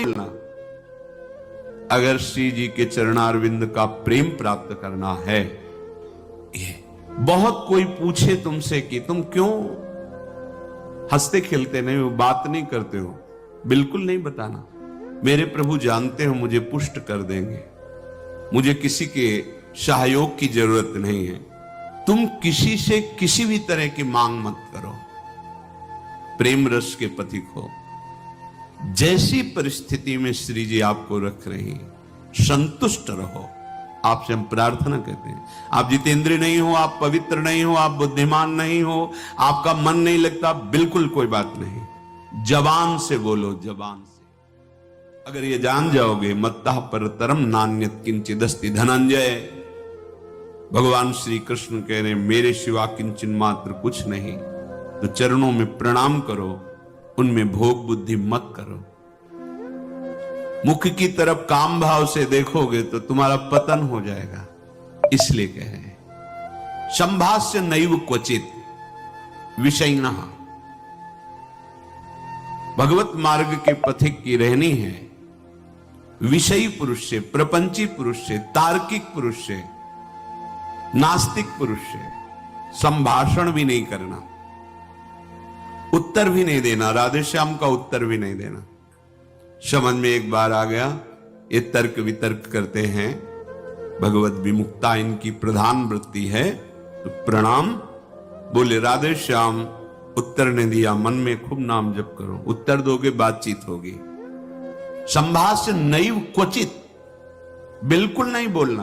मिलना। अगर श्री जी के चरणारविंद का प्रेम प्राप्त करना है, ये बहुत कोई पूछे तुमसे कि तुम क्यों हंसते खेलते नहीं हो, बात नहीं करते हो, बिल्कुल नहीं बताना। मेरे प्रभु जानते हो मुझे पुष्ट कर देंगे, मुझे किसी के सहयोग की जरूरत नहीं है। तुम किसी से किसी भी तरह की मांग मत करो, प्रेम रस के पथिक हो। जैसी परिस्थिति में श्री जी आपको रख रही हैं, संतुष्ट रहो। आपसे हम प्रार्थना करते हैं, आप जितेंद्रिय नहीं हो, आप पवित्र नहीं हो, आप बुद्धिमान नहीं हो, आपका मन नहीं लगता, बिल्कुल कोई बात नहीं। जबान से बोलो, जबान से। अगर ये जान जाओगे, मत्तः परतरम नान्यत् किंचिदस्ति धनंजय। भगवान श्री कृष्ण कह रहे मेरे सिवा किंचन मात्र कुछ नहीं, तो चरणों में प्रणाम करो, उनमें भोग बुद्धि मत करो। मुख की तरफ काम भाव से देखोगे तो तुम्हारा पतन हो जाएगा। इसलिए कह रहे हैं संभाष्य नैव क्वचित विषयिणः। भगवत मार्ग के पथिक की रहनी है विषयी पुरुष से, प्रपंची पुरुष से, तार्किक पुरुष से, नास्तिक पुरुष से संभाषण भी नहीं करना, उत्तर भी नहीं देना, राधे श्याम का उत्तर भी नहीं देना। समझ में एक बार आ गया, ये तर्क वितर्क करते हैं, भगवत विमुक्ता इनकी प्रधान वृत्ति है, तो प्रणाम बोले राधे श्याम। उत्तर ने दिया, मन में खूब नाम जप करो, उत्तर दोगे बातचीत होगी। संभाष्य नैव क्वचित, बिल्कुल नहीं बोलना।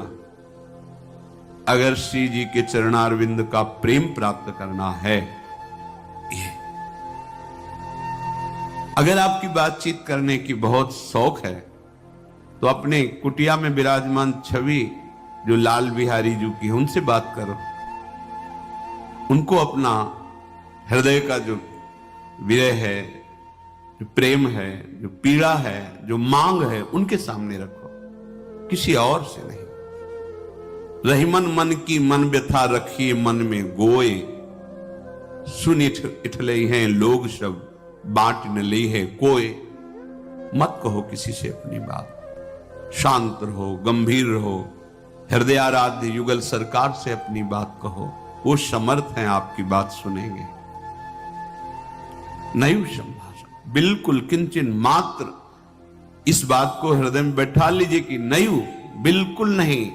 अगर श्री जी के चरणारविंद का प्रेम प्राप्त करना है, ये अगर आपकी बातचीत करने की बहुत शौक है, तो अपने कुटिया में विराजमान छवि जो लाल बिहारी जी की, उनसे बात करो। उनको अपना हृदय का जो विरह है, जो प्रेम है, जो पीड़ा है, जो मांग है, उनके सामने रखो, किसी और से नहीं। रहीमन मन की मन व्यथा रखिए मन में गोए, सुन इठले हैं लोग शब्द बांट न ली है कोई। मत कहो किसी से अपनी बात, शांत रहो, गंभीर रहो, हृदयाराध्य युगल सरकार से अपनी बात कहो, वो समर्थ हैं आपकी बात सुनेंगे। नैव संभाषण, बिल्कुल किंचन मात्र इस बात को हृदय में बैठा लीजिए कि नैव, बिल्कुल नहीं।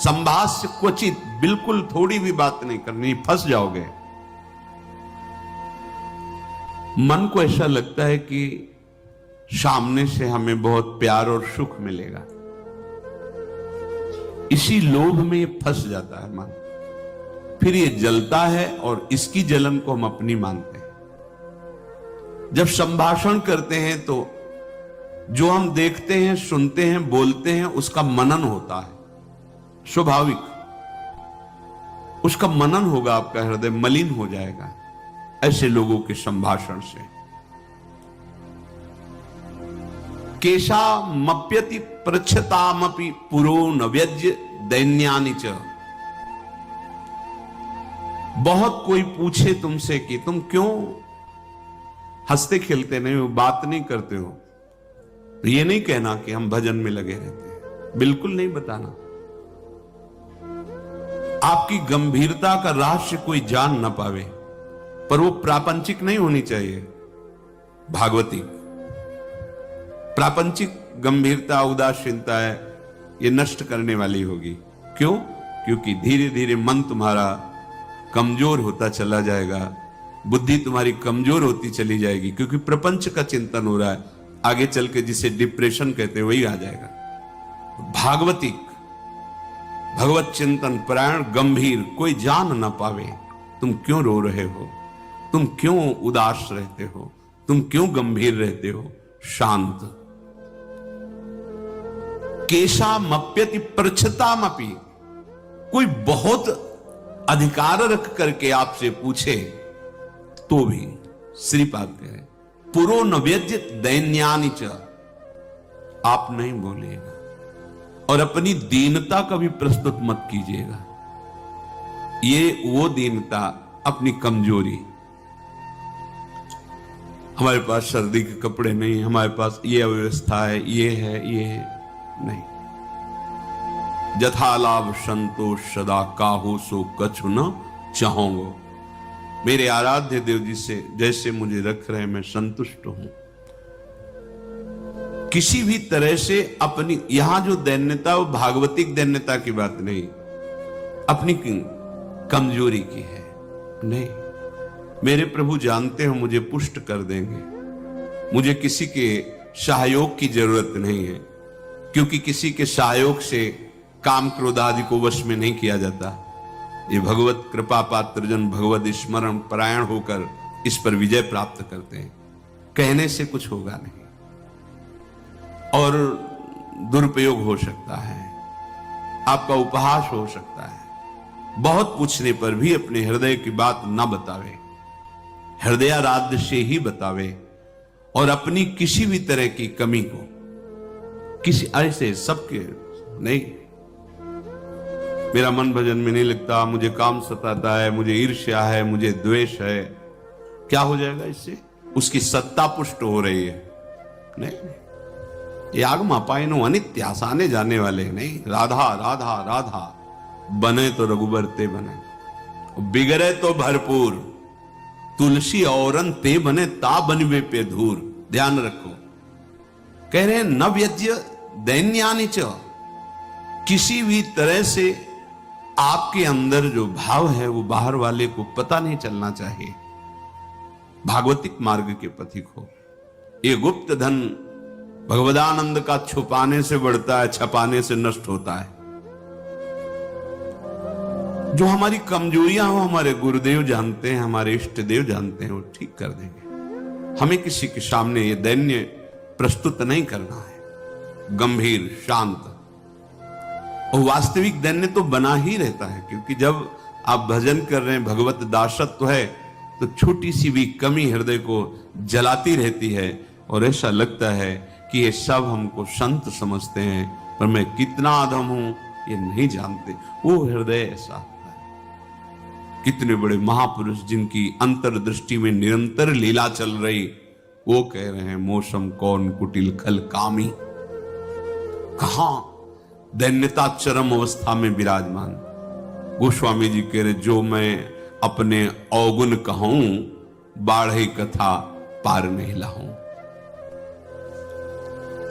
संभाष्य क्वचित, बिल्कुल थोड़ी भी बात नहीं करनी, फंस जाओगे। मन को ऐसा लगता है कि सामने से हमें बहुत प्यार और सुख मिलेगा, इसी लोभ में फंस जाता है मन। फिर ये जलता है और इसकी जलन को हम अपनी मानते हैं। जब संभाषण करते हैं तो जो हम देखते हैं, सुनते हैं, बोलते हैं, उसका मनन होता है, स्वाभाविक उसका मनन होगा, आपका हृदय मलिन हो जाएगा ऐसे लोगों के संभाषण से। केशा मप्यति पृच्छतामपि पुरो न व्यज्य दैन्यानि च। बहुत कोई पूछे तुमसे कि तुम क्यों हंसते खेलते नहीं हो, बात नहीं करते हो, तो ये नहीं कहना कि हम भजन में लगे रहते हैं, बिल्कुल नहीं बताना। आपकी गंभीरता का रहस्य कोई जान ना पावे, पर वो प्रापंचिक नहीं होनी चाहिए, भागवती। प्रापंचिक गंभीरता, उदासीनता है, ये नष्ट करने वाली होगी। क्यों? क्योंकि धीरे धीरे मन तुम्हारा कमजोर होता चला जाएगा, बुद्धि तुम्हारी कमजोर होती चली जाएगी, क्योंकि प्रपंच का चिंतन हो रहा है। आगे चल के जिसे डिप्रेशन कहते हैं वही आ जाएगा। भागवती, भगवत चिंतन परायण, गंभीर, कोई जान ना पावे तुम क्यों रो रहे हो, तुम क्यों उदास रहते हो, तुम क्यों गंभीर रहते हो, शांत। केशा मप्यति पृच्छतामपि, कोई बहुत अधिकार रख करके आपसे पूछे तो भी श्रीपाद कह रहे पुरो न व्यज्य दैन्यानि च, आप नहीं बोलिएगा और अपनी दीनता का भी प्रस्तुत मत कीजिएगा। ये वो दीनता, अपनी कमजोरी। हमारे पास सर्दी के कपड़े नहीं, हमारे पास ये अव्यवस्था है, ये है, ये है। नहीं, जथा लाभ संतोष सदा काहू सो कछु न चाहूंगो। मेरे आराध्य देव जी से जैसे मुझे रख रहे मैं संतुष्ट हूं। किसी भी तरह से अपनी, यहां जो दैन्यता वो भागवतिक दैन्यता की बात नहीं, अपनी कमजोरी की है। नहीं, मेरे प्रभु जानते हो मुझे पुष्ट कर देंगे, मुझे किसी के सहयोग की जरूरत नहीं है, क्योंकि किसी के सहयोग से काम क्रोध आदि को वश में नहीं किया जाता। ये भगवत कृपा पात्र जन भगवत स्मरण परायण होकर इस पर विजय प्राप्त करते हैं। कहने से कुछ होगा नहीं और दुरुपयोग हो सकता है, आपका उपहास हो सकता है। बहुत पूछने पर भी अपने हृदय की बात ना बतावे, हृदयाराध्य से ही बतावे, और अपनी किसी भी तरह की कमी को किसी ऐसे सबके नहीं, मेरा मन भजन में नहीं लगता, मुझे काम सताता है, मुझे ईर्ष्या है, मुझे द्वेष है, क्या हो जाएगा इससे? उसकी सत्ता पुष्ट हो रही है। नहीं, ये आगमा पाइनो अनित्य, आसाने जाने वाले नहीं। राधा राधा राधा, बने तो रघुबर ते बने, बिगड़े तो भरपूर, तुलसी औरन ते बने ता बनवे पे धूर। ध्यान रखो, कह रहे हैं न व्यज्य दैन्यानि च, किसी भी तरह से आपके अंदर जो भाव है वो बाहर वाले को पता नहीं चलना चाहिए। भागवतिक मार्ग के पथिक हो। ये गुप्त धन भगवदानंद का छुपाने से बढ़ता है, छपाने से नष्ट होता है। जो हमारी कमजोरियां हो हमारे गुरुदेव जानते हैं, हमारे इष्ट देव जानते हैं, वो ठीक कर देंगे। हमें किसी के सामने ये दैन्य प्रस्तुत नहीं करना है, गंभीर शांत। और वास्तविक दैन्य तो बना ही रहता है, क्योंकि जब आप भजन कर रहे हैं, भगवत दासत्व है, तो छोटी सी भी कमी हृदय को जलाती रहती है और ऐसा लगता है कि ये सब हमको संत समझते हैं, पर मैं कितना अधम हूं ये नहीं जानते। वो हृदय ऐसा होता है। कितने बड़े महापुरुष जिनकी अंतर्दृष्टि में निरंतर लीला चल रही, वो कह रहे हैं मौसम कौन कुटिल खल कामी। कहां दैन्यता चरम अवस्था में विराजमान। गोस्वामी जी कह रहे जो मैं अपने अवगुण कहूं, बाढ़े कथा पार नहीं लाऊं।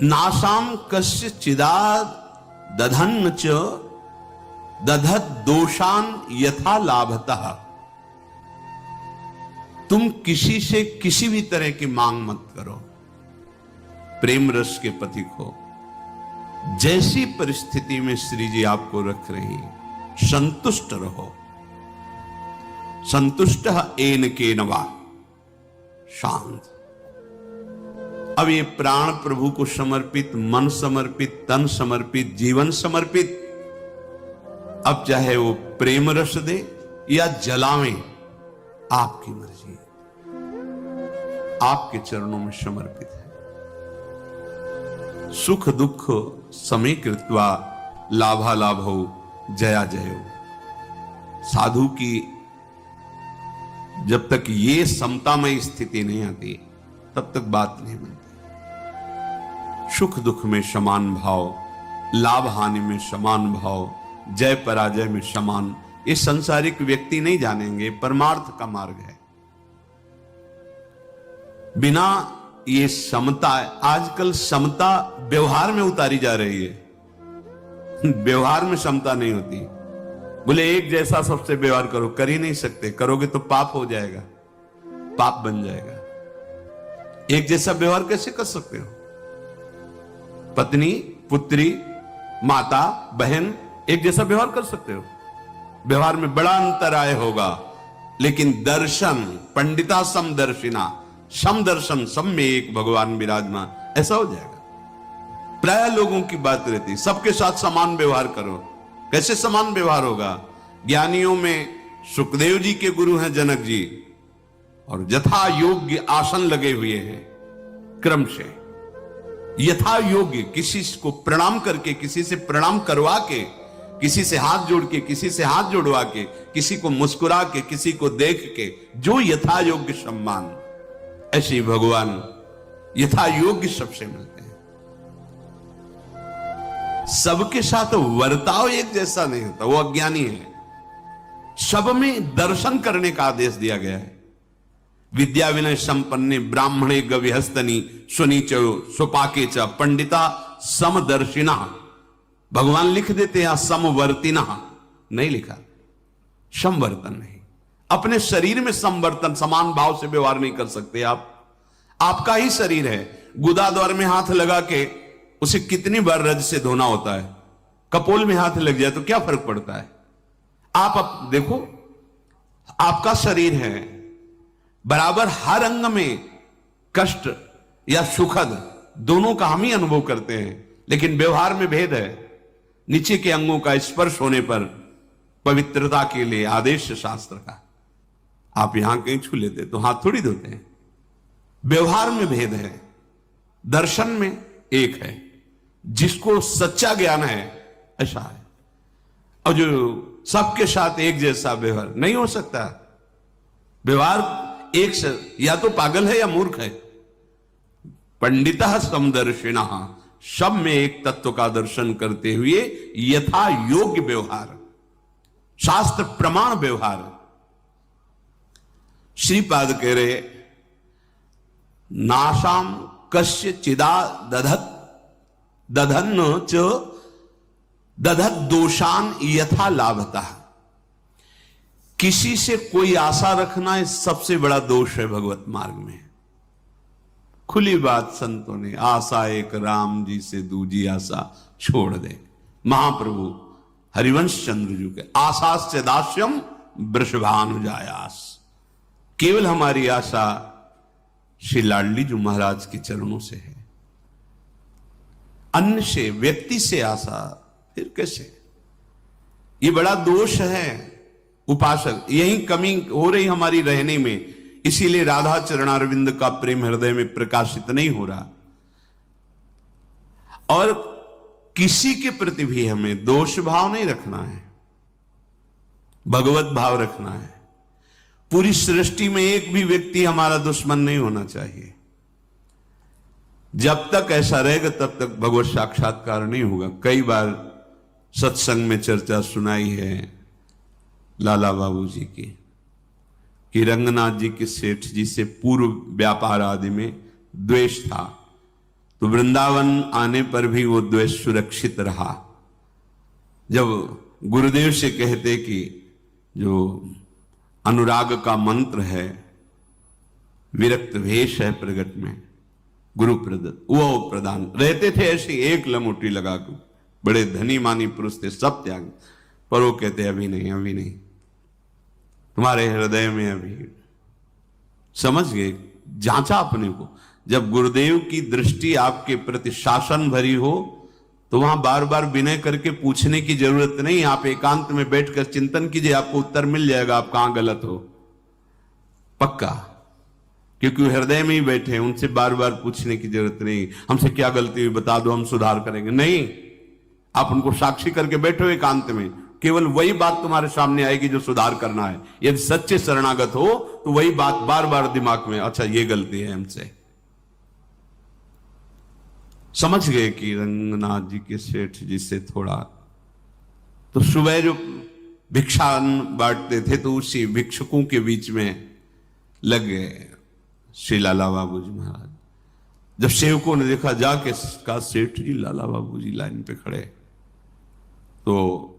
नासाम कस्य चिदाद दधन्न च दधत दोषान यथा लाभतः। तुम किसी से किसी भी तरह की मांग मत करो, प्रेम रस के पथिक हो। जैसी परिस्थिति में श्री जी आपको रख रही हैं, संतुष्ट रहो। संतुष्ट एन के नवा, शांत। अब ये प्राण प्रभु को समर्पित, मन समर्पित, तन समर्पित, जीवन समर्पित। अब चाहे वो प्रेम रस दे या जलावे, आपकी मर्जी, आपके चरणों में समर्पित है। सुख दुख समीकृत्वा लाभा लाभो जया जयो। साधु की जब तक ये समतामय स्थिति नहीं आती, तब तक बात नहीं बनती। सुख दुख में समान भाव, लाभ हानि में समान भाव, जय पराजय में समान। ये संसारिक व्यक्ति नहीं जानेंगे, परमार्थ का मार्ग है। बिना ये समता, आजकल समता व्यवहार में उतारी जा रही है। व्यवहार में समता नहीं होती। बोले एक जैसा सबसे व्यवहार करो, कर ही नहीं सकते। करोगे तो पाप हो जाएगा, पाप बन जाएगा। एक जैसा व्यवहार कैसे कर सकते हो? पत्नी, पुत्री, माता, बहन एक जैसा व्यवहार कर सकते हो? व्यवहार में बड़ा अंतराय होगा, लेकिन दर्शन, पंडिता समदर्शिना, समदर्शन, सब में एक भगवान विराजमान, ऐसा हो जाएगा। प्राय लोगों की बात रहती, सबके साथ समान व्यवहार करो। कैसे समान व्यवहार होगा? ज्ञानियों में सुखदेव जी के गुरु हैं जनक जी, और यथा योग्य आसन लगे हुए हैं। क्रम से यथा योग्य, किसी को प्रणाम करके, किसी से प्रणाम करवा के, किसी से हाथ जोड़ के, किसी से हाथ जोड़वा के, किसी को मुस्कुरा के, किसी को देख के, जो यथा योग्य सम्मान। ऐसे ही भगवान यथा योग्य सबसे मिलते हैं। सबके साथ वर्ताव एक जैसा नहीं होता, वो अज्ञानी है। सब में दर्शन करने का आदेश दिया गया है। विद्या विनय संपन्ने ब्राह्मणे गविहस्तनी सुनीच सुपाके च पंडिता समदर्शिना। भगवान लिख देते हैं समवर्तिना, नहीं लिखा समवर्तन नहीं। अपने शरीर में समवर्तन, समान भाव से व्यवहार नहीं कर सकते आप। आपका ही शरीर है, गुदा द्वार में हाथ लगा के उसे कितनी बार रज से धोना होता है। कपोल में हाथ लग जाए तो क्या फर्क पड़ता है। आप देखो, आपका शरीर है, बराबर हर अंग में कष्ट या सुखद दोनों का हम ही अनुभव करते हैं, लेकिन व्यवहार में भेद है। नीचे के अंगों का स्पर्श होने पर पवित्रता के लिए आदेश शास्त्र का। आप यहां कहीं छू लेते तो हाथ थोड़ी धोते हैं। व्यवहार में भेद है, दर्शन में एक है। जिसको सच्चा ज्ञान है ऐसा है, और जो सबके साथ एक जैसा व्यवहार नहीं हो सकता। व्यवहार एक से या तो पागल है या मूर्ख है। पंडितः समदर्शिना, सब में एक तत्व का दर्शन करते हुए यथा योग्य व्यवहार, शास्त्र प्रमाण व्यवहार। श्रीपाद कह रहे नाशाम कस्य चिदा दधत दधन्न च दधत दोषान यथा लाभता। किसी से कोई आशा रखना इस सबसे बड़ा दोष है भगवत मार्ग में। खुली बात संतों ने, आशा एक राम जी से दूजी आशा छोड़ दे। महाप्रभु हरिवंश चंद्र जी के आशास्य दास्यम वृषभानुजायास। केवल हमारी आशा श्री लाडली जी महाराज के चरणों से है, अन्य से, व्यक्ति से आशा फिर कैसे। ये बड़ा दोष है उपासक, यही कमी हो रही हमारी रहने में। इसीलिए राधा चरणारविंद का प्रेम हृदय में प्रकाशित नहीं हो रहा। और किसी के प्रति भी हमें दोष भाव नहीं रखना है, भगवत भाव रखना है। पूरी सृष्टि में एक भी व्यक्ति हमारा दुश्मन नहीं होना चाहिए। जब तक ऐसा रहेगा तब तक भगवत साक्षात्कार नहीं होगा। कई बार सत्संग में चर्चा सुनाई है लाला बाबू जी की, कि रंगनाथ जी के सेठ जी से पूर्व व्यापार आदि में द्वेष था, तो वृंदावन आने पर भी वो द्वेष सुरक्षित रहा। जब गुरुदेव से कहते कि जो अनुराग का मंत्र है, विरक्त वेश है प्रगट में, गुरु प्रदत्त, वो प्रदान रहते थे ऐसे एक लमुटी लगा के। बड़े धनी मानी पुरुष थे, सब त्याग, पर वो कहते अभी नहीं, अभी नहीं, तुम्हारे हृदय में अभी। समझ गए, जांचा अपने को। जब गुरुदेव की दृष्टि आपके प्रति शासन भरी हो तो वहां बार बार विनय करके पूछने की जरूरत नहीं। आप एकांत में बैठकर चिंतन कीजिए, आपको उत्तर मिल जाएगा आप कहां गलत हो, पक्का। क्योंकि वो हृदय में ही बैठे हैं, उनसे बार बार पूछने की जरूरत नहीं। हमसे क्या गलती हुई बता दो, हम सुधार करेंगे। नहीं, आप उनको साक्षी करके बैठो एकांत में, केवल वही बात तुम्हारे सामने आएगी जो सुधार करना है। यदि सच्चे शरणागत हो तो वही बात बार बार दिमाग में, अच्छा ये गलती है हमसे। समझ गए कि रंगनाथ जी के सेठ जी से थोड़ा, तो सुबह जो भिक्षा बांटते थे तो उसी भिक्षुकों के बीच में लग गए श्री लाला बाबू जी महाराज। जब सेवकों ने देखा, जाके कहा सेठ जी लाला बाबू जी लाइन पे खड़े, तो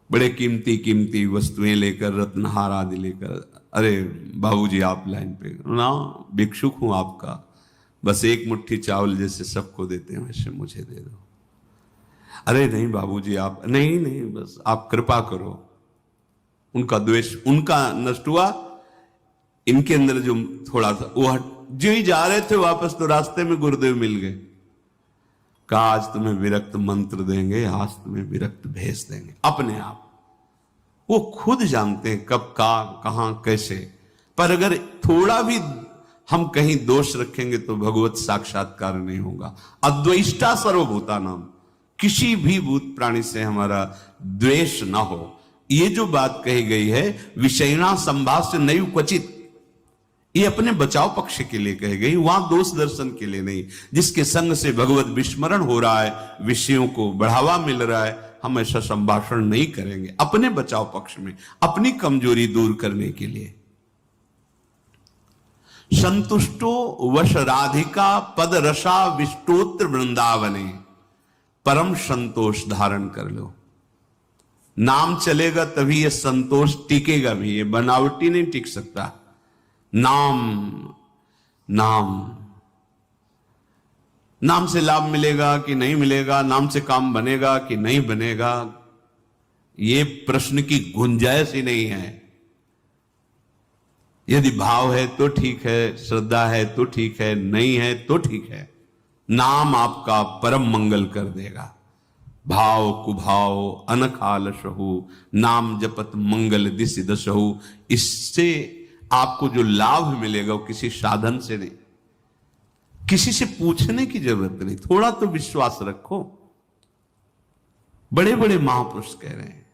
बड़े कीमती कीमती वस्तुएं लेकर, रत्नहार आदि लेकर, अरे बाबूजी आप लाइन पे ना, भिक्षुक हूं आपका, बस एक मुट्ठी चावल जैसे सबको देते हैं वैसे मुझे दे दो। अरे नहीं बाबूजी आप, नहीं नहीं बस आप कृपा करो। उनका द्वेष उनका नष्ट हुआ, इनके अंदर जो थोड़ा सा वो जो ही जा रहे थे वापस तो रास्ते में गुरुदेव मिल गए। कहा आज तुम्हें विरक्त मंत्र देंगे, आज तुम्हें विरक्त भेज देंगे। अपने आप वो खुद जानते हैं कब कहां कैसे। पर अगर थोड़ा भी हम कहीं दोष रखेंगे तो भगवत साक्षात्कार नहीं होगा। अद्वेष्टा सर्वभूता नाम, किसी भी भूत प्राणी से हमारा द्वेष ना हो। ये जो बात कही गई है, विषयणा संभाष्य नहीं क्वचित, ये अपने बचाव पक्ष के लिए कही गई, वहां दोष दर्शन के लिए नहीं। जिसके संग से भगवत विस्मरण हो रहा है, विषयों को बढ़ावा मिल रहा है, हम ऐसा संभाषण नहीं करेंगे। अपने बचाव पक्ष में, अपनी कमजोरी दूर करने के लिए। संतुष्टो वश राधिका पद रसा विष्टोत्र वृंदावने, परम संतोष धारण कर लो। नाम चलेगा तभी ये संतोष टिकेगा भी, ये बनावटी नहीं टिक सकता। नाम नाम नाम से लाभ मिलेगा कि नहीं मिलेगा, नाम से काम बनेगा कि नहीं बनेगा, ये प्रश्न की गुंजाइश ही नहीं है। यदि भाव है तो ठीक है, श्रद्धा है तो ठीक है, नहीं है तो ठीक है। नाम आपका परम मंगल कर देगा। भाव कुभाव अनखाल सहु, नाम जपत मंगल दिस दसहु। इससे आपको जो लाभ मिलेगा वो किसी साधन से नहीं, किसी से पूछने की जरूरत नहीं। थोड़ा तो विश्वास रखो। बड़े बड़े महापुरुष कह रहे हैं,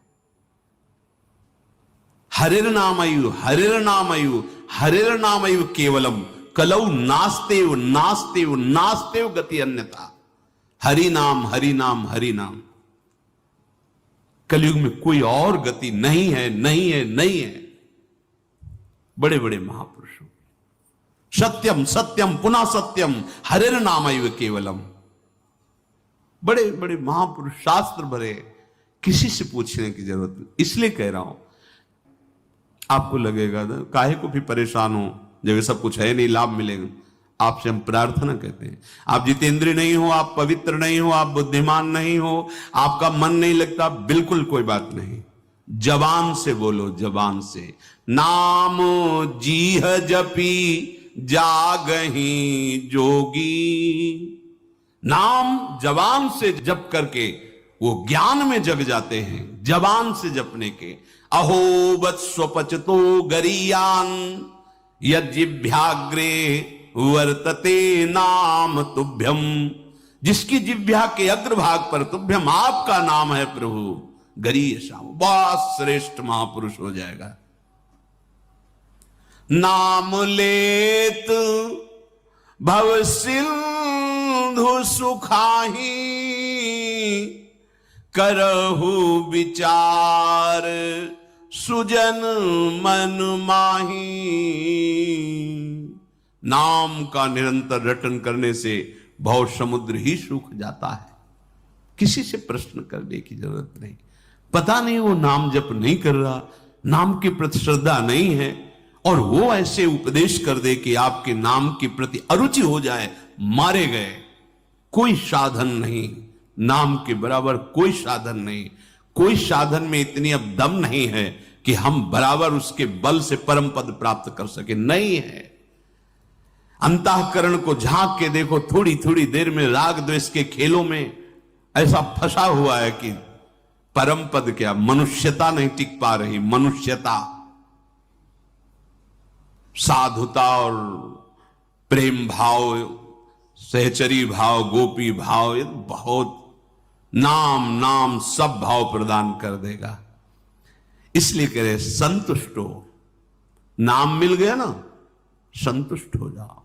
हरिर नाम आयु, हरिर नाम आयु, हरिर नाम आयु केवलम, कलौ नास्तेव नास्तेव नास्तेव गति अन्यथा। हरि नाम हरि नाम हरि नाम। कलयुग में कोई और गति नहीं है, नहीं है, नहीं है। बड़े बड़े महापुरुषों, सत्यम सत्यम पुनः सत्यम हरिर नामैव केवलम। बड़े बड़े महापुरुष, शास्त्र भरे, किसी से पूछने की जरूरत नहीं। इसलिए कह रहा हूं, आपको लगेगा ना काहे को भी परेशान हो जब सब कुछ है नहीं, लाभ मिलेगा। आपसे हम प्रार्थना कहते हैं, आप जितेंद्रिय नहीं हो, आप पवित्र नहीं हो, आप बुद्धिमान नहीं हो, आपका मन नहीं लगता, बिल्कुल कोई बात नहीं। जबान से बोलो, जबान से। नाम जीह जपी जागही जोगी। नाम जबान से जप करके वो ज्ञान में जग जाते हैं, जबान से जपने के। अहो वत्स्वपचतो गरीयान यज्जिभ्याग्रे वर्तते नाम तुभ्यम। जिसकी जिह्वा के अग्रभाग पर तुभ्यम आपका नाम है प्रभु, गरीय श्याम, बहुत श्रेष्ठ महापुरुष हो जाएगा। नाम लेत भव सिंधु सुखाही, करहु विचार सुजन मन माही। नाम का निरंतर रटन करने से भव समुद्र ही सूख जाता है। किसी से प्रश्न करने की जरूरत नहीं। पता नहीं वो नाम जप नहीं कर रहा, नाम के प्रति श्रद्धा नहीं है, और वो ऐसे उपदेश कर दे कि आपके नाम के प्रति अरुचि हो जाए, मारे गए। कोई साधन नहीं, नाम के बराबर कोई साधन नहीं। कोई साधन में इतनी अब दम नहीं है कि हम बराबर उसके बल से परम पद प्राप्त कर सके, नहीं है। अंतःकरण को झांक के देखो, थोड़ी थोड़ी देर में राग द्वेष के खेलों में ऐसा फंसा हुआ है कि परम पद क्या, मनुष्यता नहीं टिक पा रही। मनुष्यता, साधुता और प्रेम भाव, सहचरी भाव, गोपी भाव, ये बहुत नाम नाम सब भाव प्रदान कर देगा। इसलिए कह रहे संतुष्ट हो। नाम मिल गया ना, संतुष्ट हो जाओ।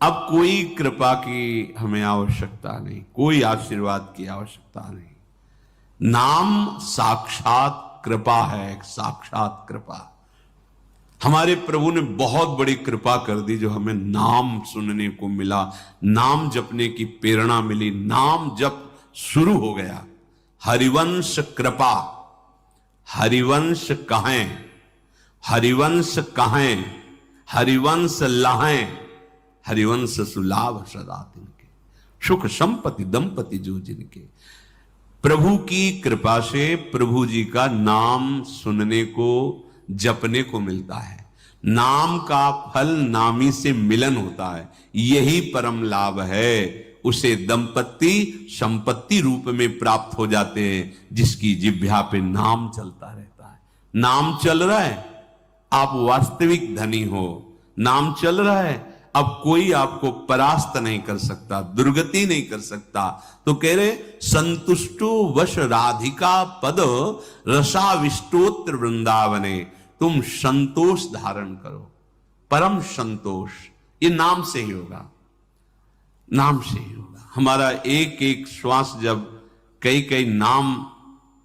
अब कोई कृपा की हमें आवश्यकता नहीं, कोई आशीर्वाद की आवश्यकता नहीं। नाम साक्षात कृपा है, साक्षात कृपा। हमारे प्रभु ने बहुत बड़ी कृपा कर दी जो हमें नाम सुनने को मिला, नाम जपने की प्रेरणा मिली, नाम जप शुरू हो गया। हरिवंश कृपा, हरिवंश कहें, हरिवंश कहें, हरिवंश लाहें, हरिवंश सुलाभ सदा तिनके, सुख संपत्ति दंपति जो जिनके। प्रभु की कृपा से प्रभु जी का नाम सुनने को, जपने को मिलता है। नाम का फल नामी से मिलन होता है, यही परम लाभ है। उसे दंपति संपत्ति रूप में प्राप्त हो जाते हैं जिसकी जिह्वा पे नाम चलता रहता है। नाम चल रहा है, आप वास्तविक धनी हो। नाम चल रहा है, अब कोई आपको परास्त नहीं कर सकता, दुर्गति नहीं कर सकता। तो कह रहे संतुष्टो वश राधिका पद रसाविष्टोत्र वृंदावने। तुम संतोष धारण करो। परम संतोष, ये नाम से ही होगा, नाम से ही होगा। हमारा एक एक श्वास जब कई कई नाम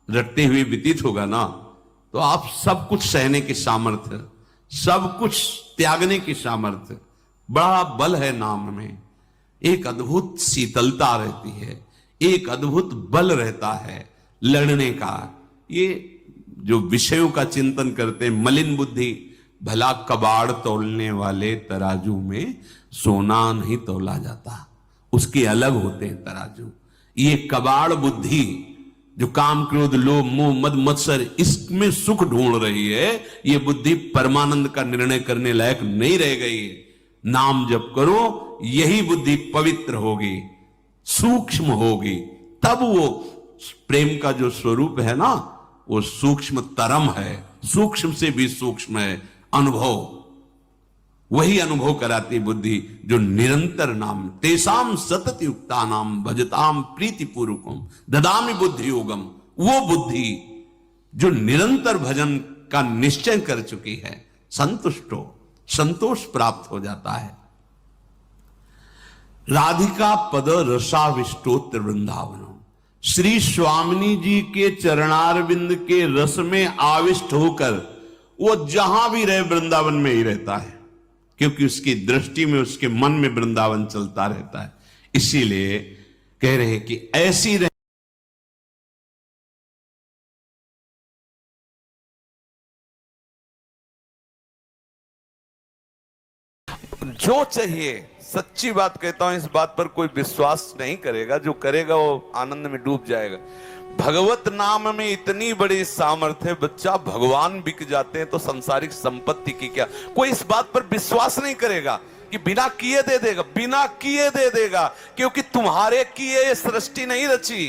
रटते हुए व्यतीत होगा ना, तो आप सब कुछ सहने की सामर्थ्य, सब कुछ त्यागने की सामर्थ्य, बड़ा बल है नाम में। एक अद्भुत शीतलता रहती है, एक अद्भुत बल रहता है लड़ने का। ये जो विषयों का चिंतन करते हैं, मलिन बुद्धि, भला कबाड़ तोलने वाले तराजू में सोना नहीं तोला जाता, उसके अलग होते हैं तराजू। ये कबाड़ बुद्धि जो काम क्रोध लोभ मोह मद मत्सर इसमें सुख ढूंढ रही है, ये बुद्धि परमानंद का निर्णय करने लायक नहीं रह गई है। नाम जप करो, यही बुद्धि पवित्र होगी, सूक्ष्म होगी, तब वो प्रेम का जो स्वरूप है ना, वो सूक्ष्म तरम है, सूक्ष्म से भी सूक्ष्म है अनुभव। वही अनुभव कराती बुद्धि जो निरंतर नाम, तेसाम सतत युक्ता नाम भजताम प्रीति पूर्वकम ददामि बुद्धि योगम। वो बुद्धि जो निरंतर भजन का निश्चय कर चुकी है, संतुष्टो, संतोष प्राप्त हो जाता है। राधिका पद रसाविष्टोत्र वृंदावनम, श्री स्वामिनी जी के चरणारविंद के रस में आविष्ट होकर वो जहां भी रहे वृंदावन में ही रहता है, क्योंकि उसकी दृष्टि में, उसके मन में वृंदावन चलता रहता है। इसीलिए कह रहे हैं कि ऐसी रहे। जो चाहिए, सच्ची बात कहता हूं, इस बात पर कोई विश्वास नहीं करेगा, जो करेगा वो आनंद में डूब जाएगा। भगवत नाम में इतनी बड़ी सामर्थ्य, बच्चा भगवान बिक जाते हैं तो संसारिक संपत्ति की क्या। कोई इस बात पर विश्वास नहीं करेगा कि बिना किए दे देगा, बिना किए दे देगा, क्योंकि तुम्हारे किए ये सृष्टि नहीं रची,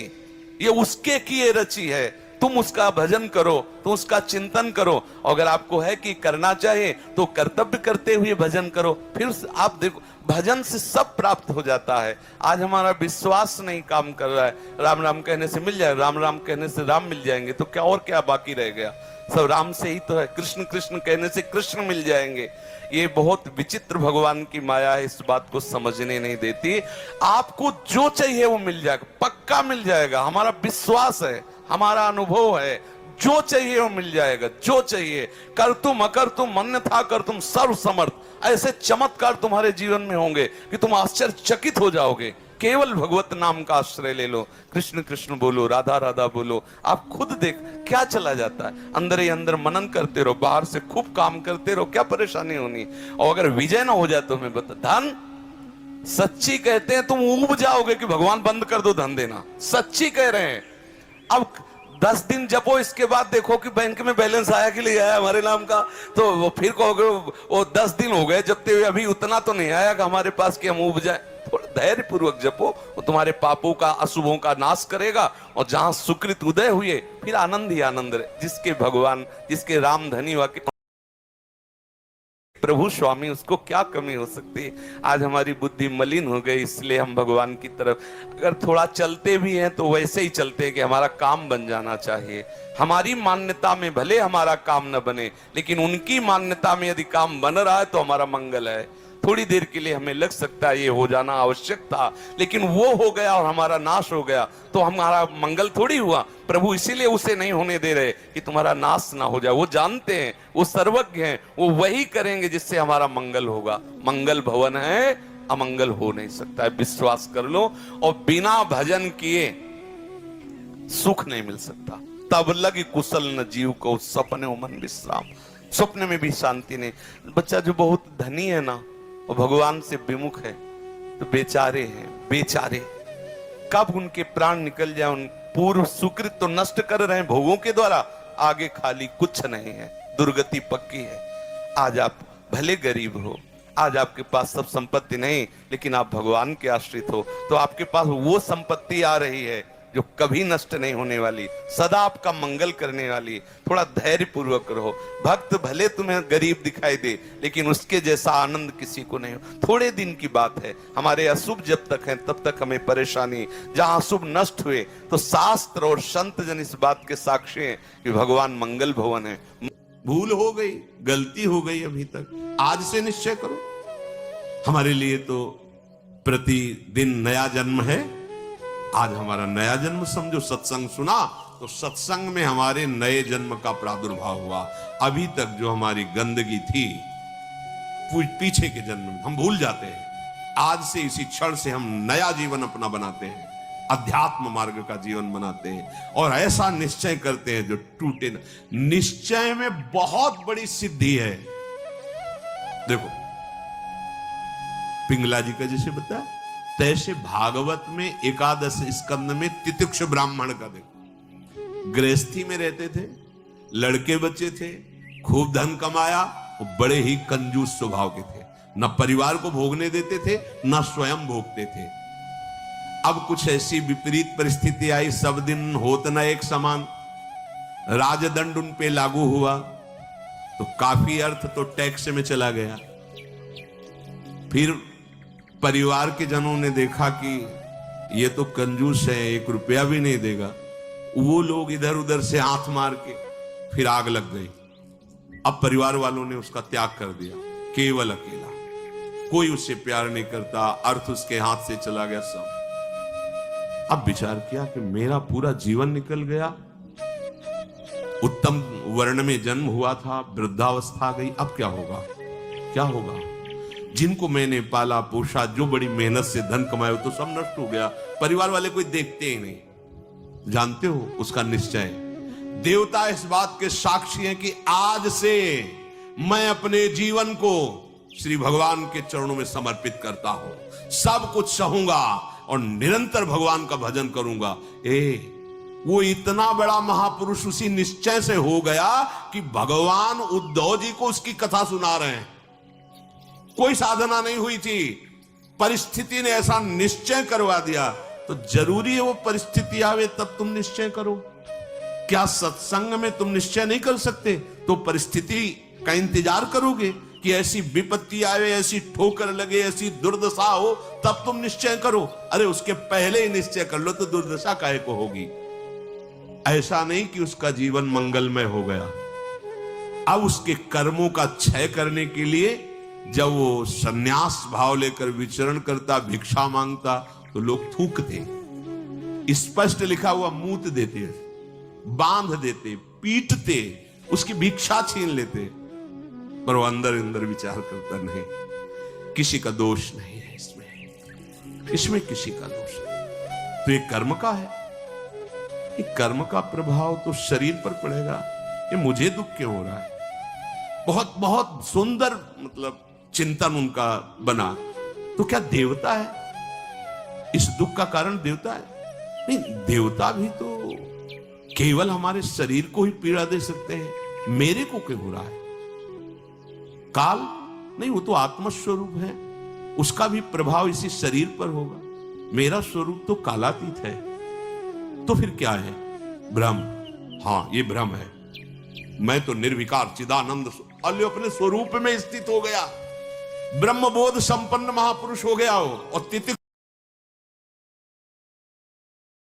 ये उसके किए रची है। तुम उसका भजन करो, तुम उसका चिंतन करो। अगर आपको है कि करना चाहिए तो कर्तव्य करते हुए भजन करो, फिर आप देखो भजन से सब प्राप्त हो जाता है। आज हमारा विश्वास नहीं काम कर रहा है। राम राम कहने से मिल जाए, राम राम कहने से राम मिल जाएंगे, तो क्या और क्या बाकी रह गया? सब राम से ही तो है। कृष्ण कृष्ण कहने से कृष्ण मिल जाएंगे। ये बहुत विचित्र भगवान की माया है, इस बात को समझने नहीं देती। आपको जो चाहिए वो मिल जाएगा, पक्का मिल जाएगा। हमारा विश्वास है, हमारा अनुभव है, जो चाहिए वो मिल जाएगा। जो चाहिए, कर तुम अकर तुम अन्यथा कर तुम सर्व समर्थ, ऐसे चमत्कार तुम्हारे जीवन में होंगे कि तुम आश्चर्यचकित हो जाओगे। केवल भगवत नाम का आश्रय ले लो, कृष्ण कृष्ण बोलो, राधा राधा बोलो, आप खुद देख क्या चला जाता है। अंदर ही अंदर मनन करते रहो, बाहर से खूब काम करते रहो, क्या परेशानी होनी। और अगर विजय ना हो जाए तो हमें बता, धन सच्ची कहते हैं, तुम ऊब जाओगे कि भगवान बंद कर दो धन देना, सच्ची कह रहे हैं। अब 10 दिन जपो, इसके बाद देखो कि बैंक में बैलेंस आया कि नहीं आया हमारे नाम का, तो वो फिर कहोगे वो 10 दिन हो गए जपते हुए, अभी उतना तो नहीं आया कि हमारे पास कि हम उब जाए। थोड़ा धैर्य पूर्वक जपो, वो तुम्हारे पापों का, अशुभों का नाश करेगा। और जहां सुकृत उदय हुए फिर आनंद ही आनंद रहे। जिसके भगवान, जिसके राम धनी वाक्य प्रभु स्वामी, उसको क्या कमी हो सकती है। आज हमारी बुद्धि मलिन हो गई, इसलिए हम भगवान की तरफ अगर थोड़ा चलते भी हैं तो वैसे ही चलते हैं कि हमारा काम बन जाना चाहिए। हमारी मान्यता में भले हमारा काम न बने, लेकिन उनकी मान्यता में यदि काम बन रहा है तो हमारा मंगल है। थोड़ी देर के लिए हमें लग सकता है ये हो जाना आवश्यक था, लेकिन वो हो गया और हमारा नाश हो गया तो हमारा मंगल थोड़ी हुआ। प्रभु इसीलिए उसे नहीं होने दे रहे कि तुम्हारा नाश ना हो जाए। वो जानते हैं, वो सर्वज्ञ हैं, वो वही करेंगे जिससे हमारा मंगल होगा। मंगल भवन है, अमंगल हो नहीं सकता है, विश्वास कर लो। और बिना भजन किए सुख नहीं मिल सकता। तब लगी कुशल न जीव को सपने मन विश्राम, स्वप्न में भी शांति नहीं। बच्चा जो बहुत धनी है ना, और भगवान से विमुख है, तो बेचारे हैं, बेचारे। कब उनके प्राण निकल जाए। उन पूर्व सुकृत तो नष्ट कर रहे हैं भोगों के द्वारा, आगे खाली कुछ नहीं है, दुर्गति पक्की है। आज आप भले गरीब हो, आज आपके पास सब संपत्ति नहीं, लेकिन आप भगवान के आश्रित हो, तो आपके पास वो संपत्ति आ रही है जो कभी नष्ट नहीं होने वाली, सदा आपका मंगल करने वाली। थोड़ा धैर्य पूर्वक रहो। भक्त भले तुम्हें गरीब दिखाई दे, लेकिन उसके जैसा आनंद किसी को नहीं हो। थोड़े दिन की बात है। हमारे अशुभ जब तक है तब तक हमें परेशानी, जहां अशुभ नष्ट हुए तो शास्त्र और संत जन इस बात के साक्षी हैं कि भगवान मंगल भवन है। भूल हो गई, गलती हो गई अभी तक, आज से निश्चय करो। हमारे लिए तो प्रतिदिन नया जन्म है। आज हमारा नया जन्म समझो। सत्संग सुना तो सत्संग में हमारे नए जन्म का प्रादुर्भाव हुआ। अभी तक जो हमारी गंदगी थी पीछे के जन्म में हम भूल जाते हैं। आज से इसी क्षण से हम नया जीवन अपना बनाते हैं, अध्यात्म मार्ग का जीवन बनाते हैं और ऐसा निश्चय करते हैं जो टूटे न। निश्चय में बहुत बड़ी सिद्धि है। देखो पिंगला जी का जैसे बताया, तैसे भागवत में एकादश स्कंद में तितिक्ष ब्राह्मण का देखो। गृहस्थी में रहते थे, लड़के बच्चे थे, खूब धन कमाया, वो बड़े ही कंजूस स्वभाव के थे, न परिवार को भोगने देते थे न स्वयं भोगते थे। अब कुछ ऐसी विपरीत परिस्थिति आई, सब दिन होत न एक समान, राजदंड उन पे लागू हुआ तो काफी अर्थ तो टैक्स में चला गया। फिर परिवार के जनों ने देखा कि ये तो कंजूस है, 1 रुपया भी नहीं देगा। वो लोग इधर उधर से हाथ मार के फिर आग लग गई। अब परिवार वालों ने उसका त्याग कर दिया, केवल अकेला, कोई उससे प्यार नहीं करता, अर्थ उसके हाथ से चला गया सब। अब विचार किया कि मेरा पूरा जीवन निकल गया, उत्तम वर्ण में जन्म हुआ था, वृद्धावस्था आ गई, अब क्या होगा, क्या होगा। जिनको मैंने पाला पोषा, जो बड़ी मेहनत से धन कमाया, तो सब नष्ट हो गया। परिवार वाले कोई देखते ही नहीं। जानते हो उसका निश्चय, देवता इस बात के साक्षी हैं कि आज से मैं अपने जीवन को श्री भगवान के चरणों में समर्पित करता हूं, सब कुछ सहूंगा और निरंतर भगवान का भजन करूंगा। वो इतना बड़ा महापुरुष उसी निश्चय से हो गया कि भगवान उद्धव जी को उसकी कथा सुना रहे हैं। कोई साधना नहीं हुई थी, परिस्थिति ने ऐसा निश्चय करवा दिया। तो जरूरी है वो परिस्थिति आवे तब तुम निश्चय करो। क्या सत्संग में तुम निश्चय नहीं कर सकते तो परिस्थिति का इंतजार करोगे कि ऐसी विपत्ति आवे, ऐसी ठोकर लगे, ऐसी दुर्दशा हो तब तुम निश्चय करो? अरे उसके पहले ही निश्चय कर लो तो दुर्दशा काहे को होगी। ऐसा नहीं कि उसका जीवन मंगलमय हो गया। अब उसके कर्मों का क्षय करने के लिए जब वो सन्यास भाव लेकर विचरण करता, भिक्षा मांगता, तो लोग थूकते, स्पष्ट लिखा हुआ मूत देते, बांध देते, पीटते, उसकी भिक्षा छीन लेते। पर वो अंदर अंदर विचार करता, नहीं, किसी का दोष नहीं है इसमें किसी का दोष नहीं। तो ये कर्म का है, ये कर्म का प्रभाव तो शरीर पर पड़ेगा। ये मुझे दुख क्यों हो रहा है? बहुत बहुत सुंदर मतलब चिंतन उनका बना। तो क्या देवता है? इस दुख का कारण देवता है? नहीं, देवता भी तो केवल हमारे शरीर को ही पीड़ा दे सकते हैं। मेरे को क्यों हो रहा है? काल नहीं, वो तो आत्मस्वरूप है, उसका भी प्रभाव इसी शरीर पर होगा। मेरा स्वरूप तो कालातीत है। तो फिर क्या है? भ्रम। हाँ, ये भ्रम है। मैं तो निर्विकार चिदानंद अपने स्वरूप में स्थित हो गया, ब्रह्मबोध संपन्न महापुरुष हो गया हो। और तितिक्ष